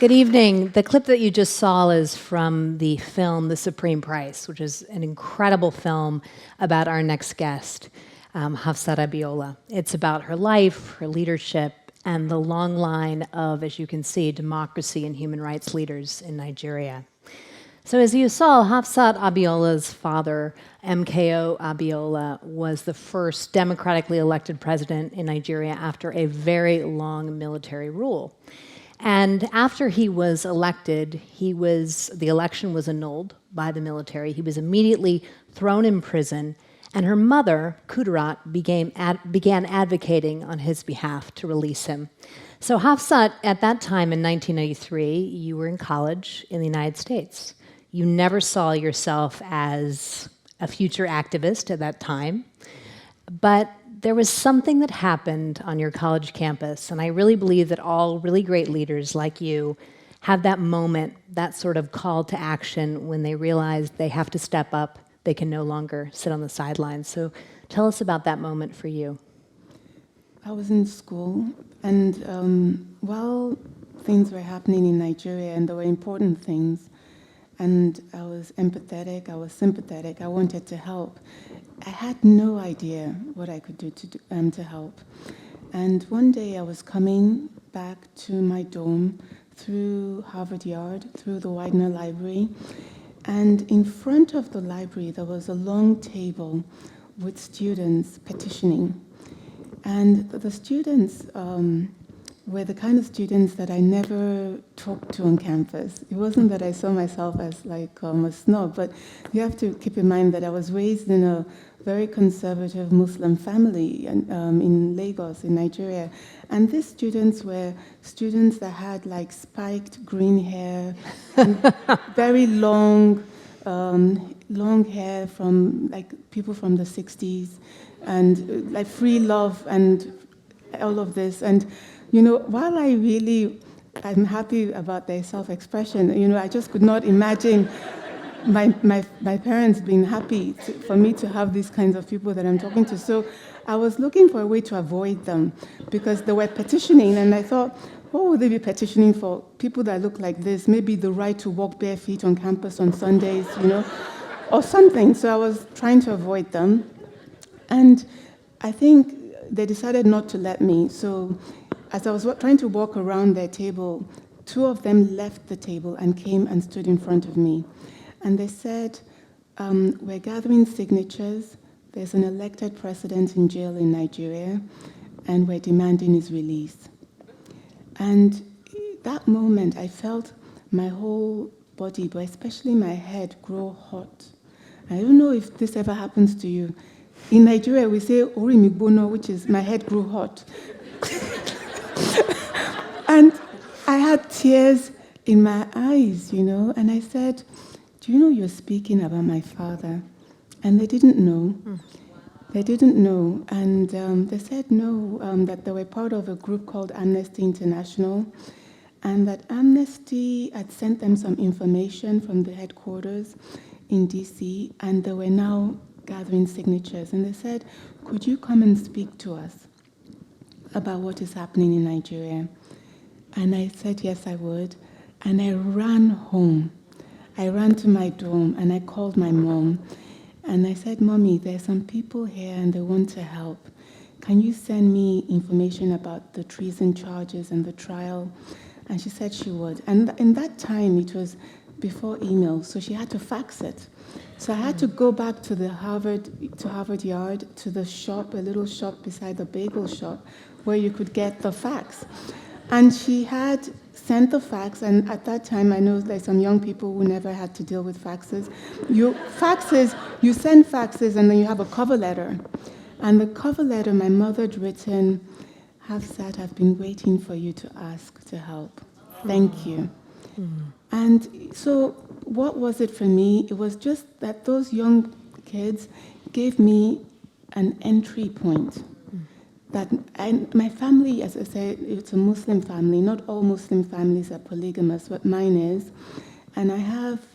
Good evening. The clip that you just saw is from the film The Supreme Price, which is an incredible film about our next guest, Hafsat Abiola. It's about her life, her leadership, and the long line of, as you can see, democracy and human rights leaders in Nigeria. So as you saw, Hafsat Abiola's father, MKO Abiola, was the first democratically elected president in Nigeria after a very long military rule. And after he was elected, the election was annulled by the military. He was immediately thrown in prison, and her mother, Kudirat, began advocating on his behalf to release him. So Hafsat, at that time in 1993, you were in college in the United States. You never saw yourself as a future activist at that time, but there was something that happened on your college campus, and I really believe that all really great leaders like you have that moment, that sort of call to action when they realize they have to step up, they can no longer sit on the sidelines. So tell us about that moment for you. I was in school, and while things were happening in Nigeria, and there were important things, and I was empathetic, I was sympathetic, I wanted to help. I had no idea what I could do to help. And one day I was coming back to my dorm through Harvard Yard, through the Widener Library, and in front of the library there was a long table with students petitioning. And the students were the kind of students that I never talked to on campus. It wasn't that I saw myself as like a snob, but you have to keep in mind that I was raised in a very conservative Muslim family in Lagos, in Nigeria. And these students were students that had like spiked green hair, and very long hair from like people from the 60s, and like free love and all of this. And you know, while I'm happy about their self-expression, you know, I just could not imagine my parents being happy for me to have these kinds of people that I'm talking to. So I was looking for a way to avoid them because they were petitioning, and I thought, what would they be petitioning for? People that look like this, maybe the right to walk bare feet on campus on Sundays, you know, or something. So I was trying to avoid them. And I think they decided not to let me. So as I was trying to walk around their table, two of them left the table and came and stood in front of me. And they said, we're gathering signatures. There's an elected president in jail in Nigeria, and we're demanding his release. And that moment, I felt my whole body, but especially my head, grow hot. I don't know if this ever happens to you. In Nigeria, we say, Ori mi gbono, which is my head grew hot. And I had tears in my eyes, you know, and I said, do you know you're speaking about my father? And they didn't know. They didn't know. And they said no, that they were part of a group called Amnesty International, and that Amnesty had sent them some information from the headquarters in DC, and they were now gathering signatures. And they said, could you come and speak to us about what is happening in Nigeria? And I said, yes, I would. And I ran home. I ran to my dorm and I called my mom. And I said, Mommy, there's some people here and they want to help. Can you send me information about the treason charges and the trial? And she said she would. And in that time, it was before email, so she had to fax it. So I had to go back to the Harvard Yard, to the shop, a little shop beside the bagel shop, where you could get the fax. And she had sent the fax, and at that time, I know there's some young people who never had to deal with faxes. You send faxes, and then you have a cover letter. And the cover letter, my mother had written, Hafsat, I've been waiting for you to ask to help. Thank you. And so what was it for me? It was just that those young kids gave me an entry point. My family, as I said, it's a Muslim family. Not all Muslim families are polygamous, but mine is. And I have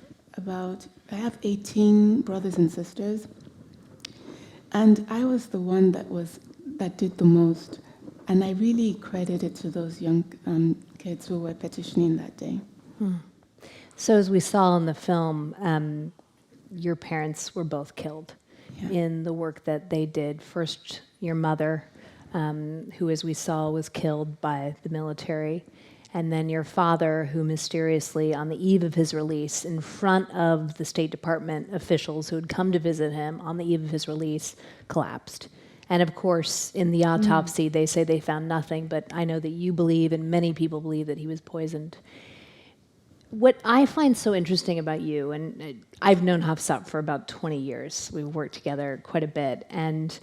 18 brothers and sisters. And I was the one that did the most. And I really credit it to those young kids who were petitioning that day. So as we saw in the film, your parents were both killed in the work that they did. First, your mother, who, as we saw, was killed by the military, and then your father, who mysteriously, on the eve of his release, in front of the State Department officials who had come to visit him on the eve of his release, collapsed. And of course, in the autopsy, they say they found nothing, but I know that you believe, and many people believe, that he was poisoned. What I find so interesting about you, and I've known Hafsat for about 20 years. We've worked together quite a bit. And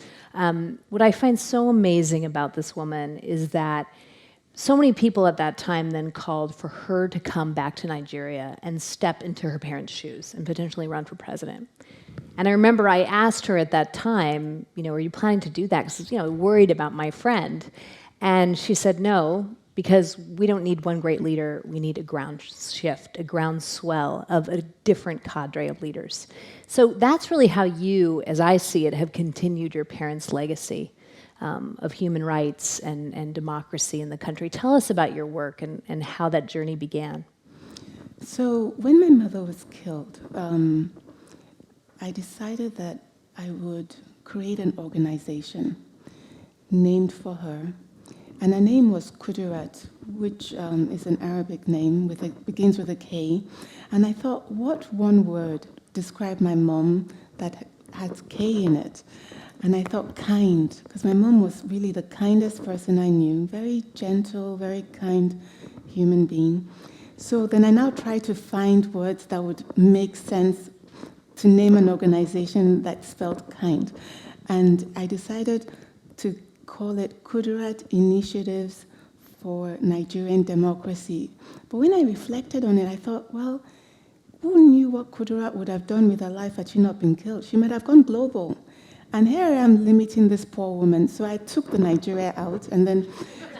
what I find so amazing about this woman is that so many people at that time then called for her to come back to Nigeria and step into her parents' shoes and potentially run for president. And I remember I asked her at that time, are you planning to do that? Because, worried about my friend. And she said, no, because we don't need one great leader. We need a ground shift, a groundswell of a different cadre of leaders. So that's really how you, as I see it, have continued your parents' legacy of human rights and democracy in the country. Tell us about your work and how that journey began. So when my mother was killed, I decided that I would create an organization named for her. And her name was Kudurat, which is an Arabic name, begins with a K. And I thought, what one word described my mom that had K in it? And I thought kind, because my mom was really the kindest person I knew, very gentle, very kind human being. So then I now try to find words that would make sense to name an organization that spelled kind. And I decided to call it Kudurat Initiatives for Nigerian Democracy. But when I reflected on it, I thought, well, who knew what Kudurat would have done with her life had she not been killed? She might have gone global. And here I am limiting this poor woman. So I took the Nigeria out, and then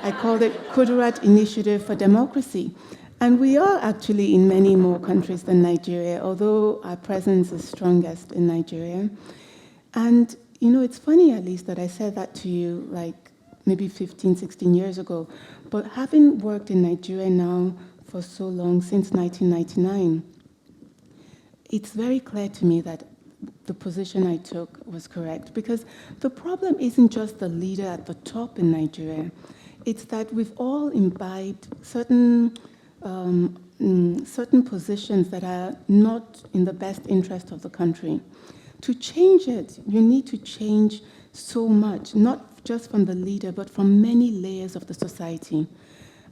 I called it Kudurat Initiative for Democracy. And we are actually in many more countries than Nigeria, although our presence is strongest in Nigeria. And it's funny, Alyse, that I said that to you like maybe 15, 16 years ago. But having worked in Nigeria now for so long, since 1999, it's very clear to me that the position I took was correct. Because the problem isn't just the leader at the top in Nigeria. It's that we've all imbibed certain positions that are not in the best interest of the country. To change it, you need to change so much, not just from the leader, but from many layers of the society.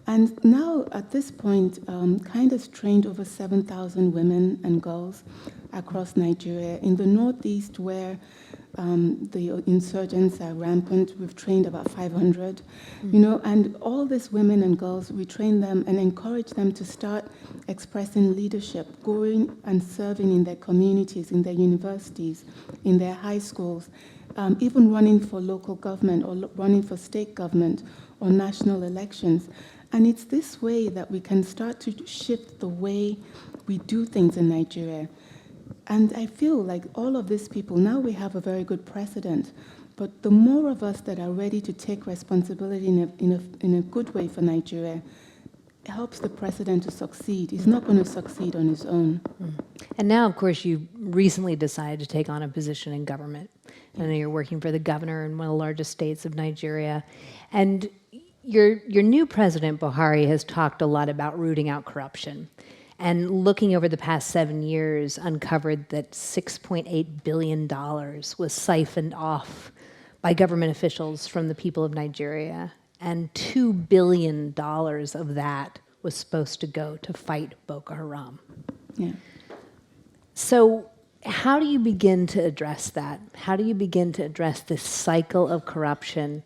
And now, at this point, Kind has trained over 7,000 women and girls across Nigeria. In the Northeast, where the insurgents are rampant, we've trained about 500. And all these women and girls, we train them and encourage them to start expressing leadership, going and serving in their communities, in their universities, in their high schools, even running for local government or running for state government or national elections. And it's this way that we can start to shift the way we do things in Nigeria. And I feel like all of these people, now we have a very good precedent, but the more of us that are ready to take responsibility in a good way for Nigeria, helps the president to succeed. He's not going to succeed on his own. And now, of course, you recently decided to take on a position in government. I know you're working for the governor in one of the largest states of Nigeria. And your new president, Buhari, has talked a lot about rooting out corruption. And looking over the past 7 years, uncovered that $6.8 billion was siphoned off by government officials from the people of Nigeria. And $2 billion of that was supposed to go to fight Boko Haram. Yeah. So how do you begin to address that? How do you begin to address this cycle of corruption?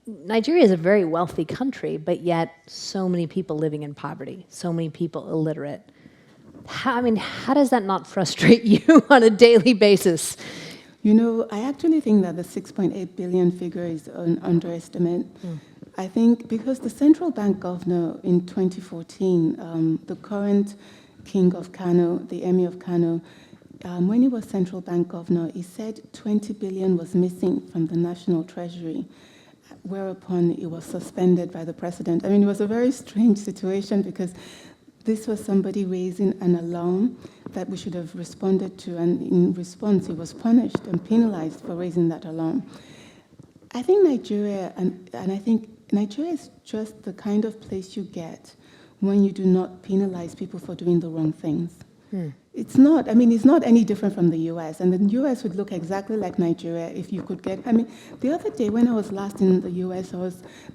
Nigeria is a very wealthy country, but yet so many people living in poverty, so many people illiterate. How does that not frustrate you on a daily basis? I actually think that the 6.8 billion figure is an underestimate. I think because the central bank governor in 2014, the current king of Kano, the emir of Kano, when he was central bank governor, he said 20 billion was missing from the national treasury. whereupon it was suspended by the president. I mean, it was a very strange situation because this was somebody raising an alarm that we should have responded to, and in response, he was punished and penalized for raising that alarm. I think Nigeria, and I think Nigeria is just the kind of place you get when you do not penalize people for doing the wrong things. It's not any different from the US. And the US would look exactly like Nigeria if you could get, the other day when I was last in the US,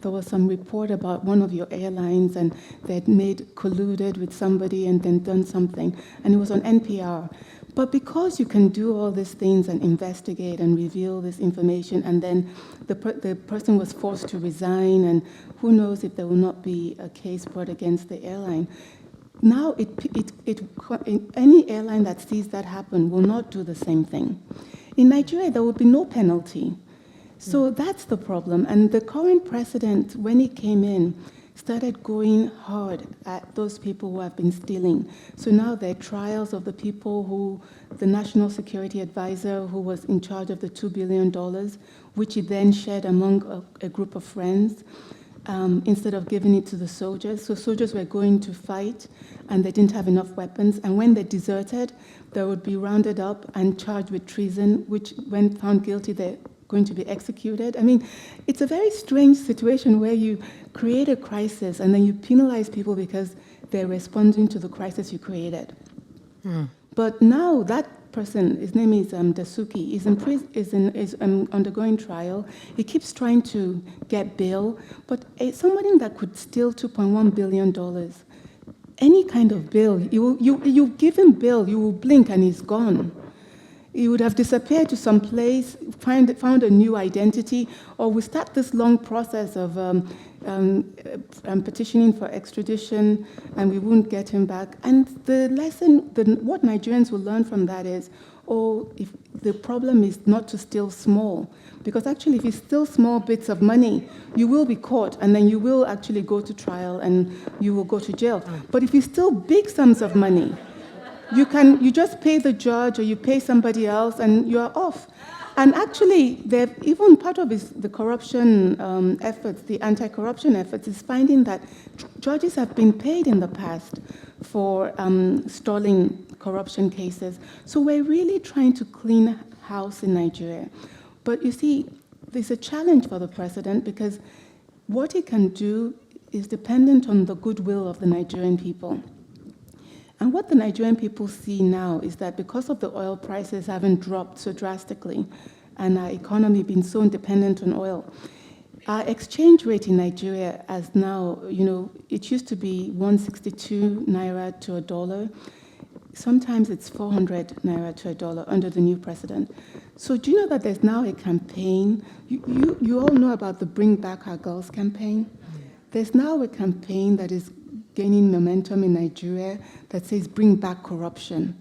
there was some report about one of your airlines and they'd colluded with somebody and then done something. And it was on NPR. But because you can do all these things and investigate and reveal this information, and then the person was forced to resign, and who knows if there will not be a case brought against the airline. Now, any airline that sees that happen will not do the same thing. In Nigeria, there would be no penalty. So that's the problem. And the current president, when he came in, started going hard at those people who have been stealing. So now there are trials of the people the National Security Advisor who was in charge of the $2 billion, which he then shared among a group of friends. Instead of giving it to the soldiers. So soldiers were going to fight, and they didn't have enough weapons. And when they deserted, they would be rounded up and charged with treason, which, when found guilty, they're going to be executed. I mean, it's a very strange situation where you create a crisis, and then you penalize people because they're responding to the crisis you created. But now that person, his name is Dasuki, is undergoing trial. He keeps trying to get bail, but somebody that could steal $2.1 billion, any kind of bail, you give him bail, you will blink and he's gone. He would have disappeared to some place, found a new identity, or we start this long process of petitioning for extradition, and we won't get him back. And the lesson, what Nigerians will learn from that is, if the problem is not to steal small, because actually if you steal small bits of money, you will be caught, and then you will actually go to trial, and you will go to jail. But if you steal big sums of money, you just pay the judge or you pay somebody else and you're off. And actually, even part of the corruption efforts, the anti-corruption efforts, is finding that judges have been paid in the past for stalling corruption cases. So we're really trying to clean house in Nigeria. But you see, there's a challenge for the president because what he can do is dependent on the goodwill of the Nigerian people. And what the Nigerian people see now is that because of the oil prices having dropped so drastically and our economy being so dependent on oil, our exchange rate in Nigeria has now, it used to be 162 naira to a dollar. Sometimes it's 400 naira to a dollar under the new president. So do you know that there's now a campaign? You all know about the Bring Back Our Girls campaign? There's now a campaign that is gaining momentum in Nigeria that says bring back corruption.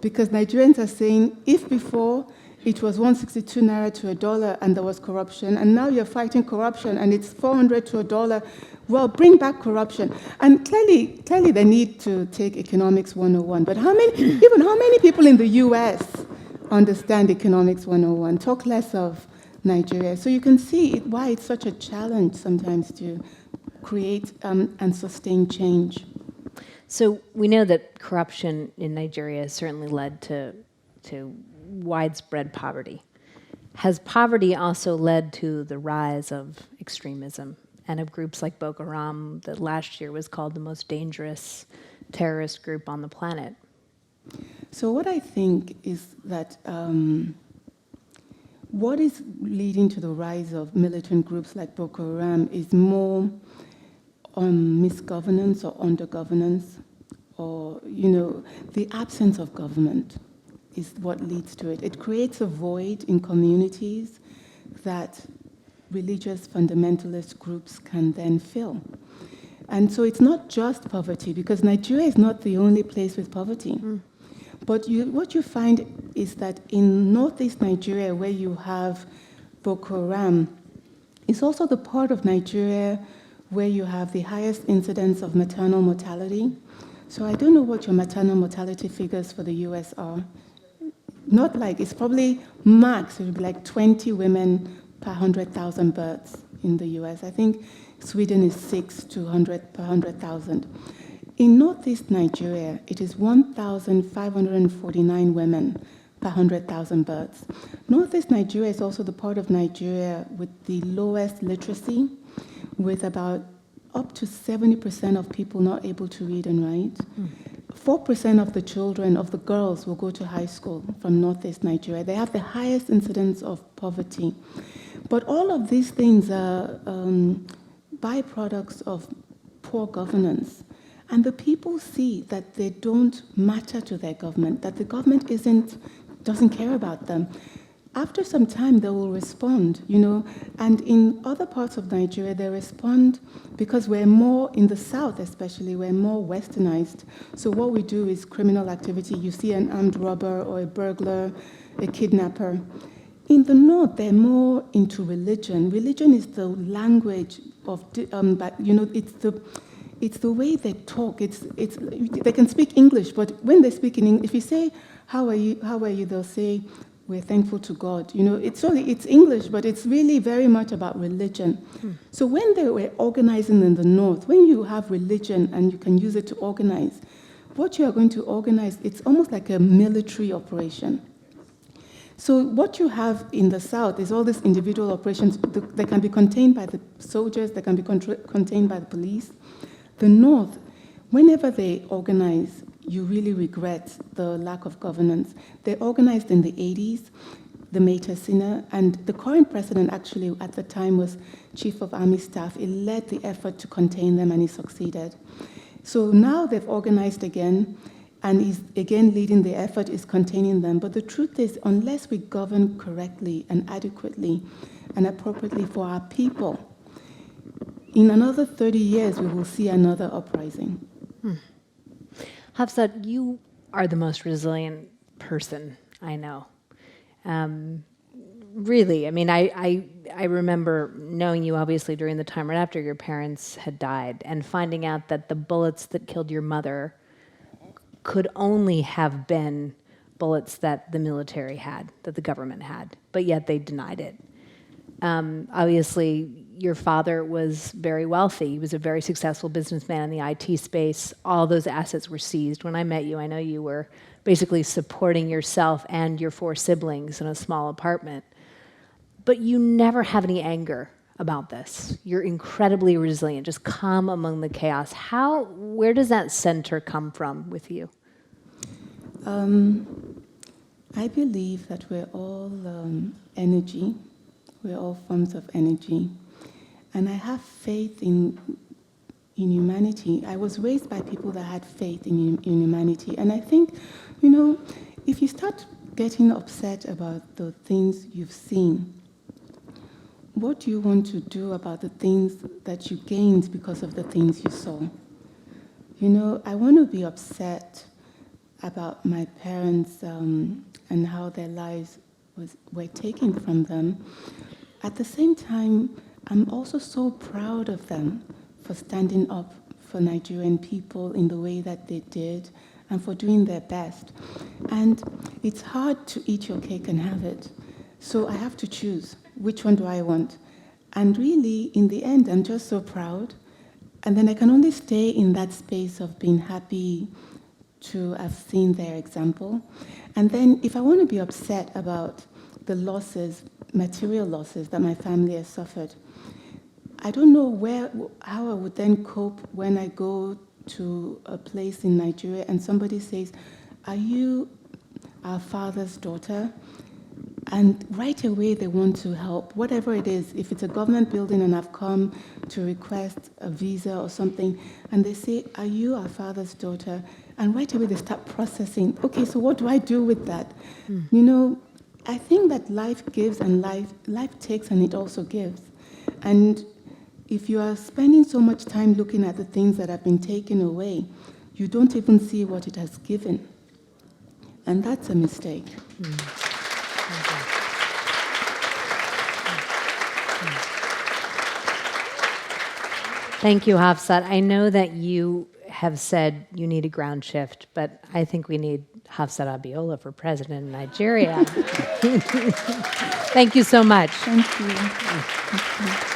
Because Nigerians are saying, if before it was 162 naira to a dollar and there was corruption, and now you're fighting corruption and it's 400 to a dollar, well, bring back corruption. And clearly they need to take Economics 101. But how many people in the US understand Economics 101? Talk less of Nigeria. So you can see why it's such a challenge sometimes to create and sustain change. So we know that corruption in Nigeria has certainly led to widespread poverty. Has poverty also led to the rise of extremism and of groups like Boko Haram that last year was called the most dangerous terrorist group on the planet? So what I think is that what is leading to the rise of militant groups like Boko Haram is more misgovernance or undergovernance, or the absence of government is what leads to it. It creates a void in communities that religious fundamentalist groups can then fill. And so it's not just poverty, because Nigeria is not the only place with poverty. But what you find is that in northeast Nigeria, where you have Boko Haram, it's also the part of Nigeria where you have the highest incidence of maternal mortality. So I don't know what your maternal mortality figures for the US are. It's probably max, it would be like 20 women per 100,000 births, in the US. I think Sweden is 6 to 100 per 100,000. In northeast Nigeria, it is 1,549 women per 100,000 births. Northeast Nigeria is also the part of Nigeria with the lowest literacy, with about up to 70% of people not able to read and write. 4% of the children, of the girls, will go to high school from northeast Nigeria. They have the highest incidence of poverty. But all of these things are byproducts of poor governance. And the people see that they don't matter to their government, that the government doesn't care about them. After some time, they will respond, and in other parts of Nigeria, they respond because we're more, in the south especially, we're more westernized. So what we do is criminal activity. You see an armed robber or a burglar, a kidnapper. In the north, they're more into religion. Religion is the language of, it's the way they talk. They can speak English, but when they speak in English, if you say, how are you, they'll say, we're thankful to God. It's English, but it's really very much about religion. So when they were organizing in the north, when you have religion and you can use it to organize, what you are going to organize, it's almost like a military operation. So what you have in the south is all these individual operations. They can be contained by the soldiers, they can be contained by the police. The north, whenever they organize, you really regret the lack of governance. They organized in the 80s, the Mater Sinner, and the current president actually at the time was Chief of Army Staff. He led the effort to contain them and he succeeded. So now they've organized again, and he's again leading the effort, is containing them. But the truth is, unless we govern correctly and adequately and appropriately for our people, in another 30 years, we will see another uprising. Hafsat, you are the most resilient person I know. Really, I mean, I remember knowing you obviously during the time right after your parents had died and finding out that the bullets that killed your mother could only have been bullets that the military had, that the government had, but yet they denied it. Obviously, your father was very wealthy. He was a very successful businessman in the IT space. All those assets were seized. When I met you, I know you were basically supporting yourself and your 4 siblings in a small apartment. But you never have any anger about this. You're incredibly resilient, just calm among the chaos. Where does that center come from with you? I believe that we're all energy. We're all forms of energy. And I have faith in humanity. I was raised by people that had faith in humanity. And I think, if you start getting upset about the things you've seen, what do you want to do about the things that you gained because of the things you saw? I want to be upset about my parents and how their lives were taken from them. At the same time, I'm also so proud of them for standing up for Nigerian people in the way that they did and for doing their best. And it's hard to eat your cake and have it. So I have to choose, which one do I want? And really, in the end, I'm just so proud. And then I can only stay in that space of being happy to have seen their example. And then if I want to be upset about the losses, material losses that my family has suffered, I don't know how I would then cope when I go to a place in Nigeria and somebody says, "Are you our father's daughter?" And right away they want to help, whatever it is. If it's a government building and I've come to request a visa or something, and they say, "Are you our father's daughter?" And right away they start processing, okay, so what do I do with that? I think that life gives and life takes, and it also gives. And if you are spending so much time looking at the things that have been taken away, you don't even see what it has given. And that's a mistake. Thank you, Hafsat. I know that you have said you need a ground shift, but I think we need Hafsat Abiola for president in Nigeria. Thank you so much. Thank you.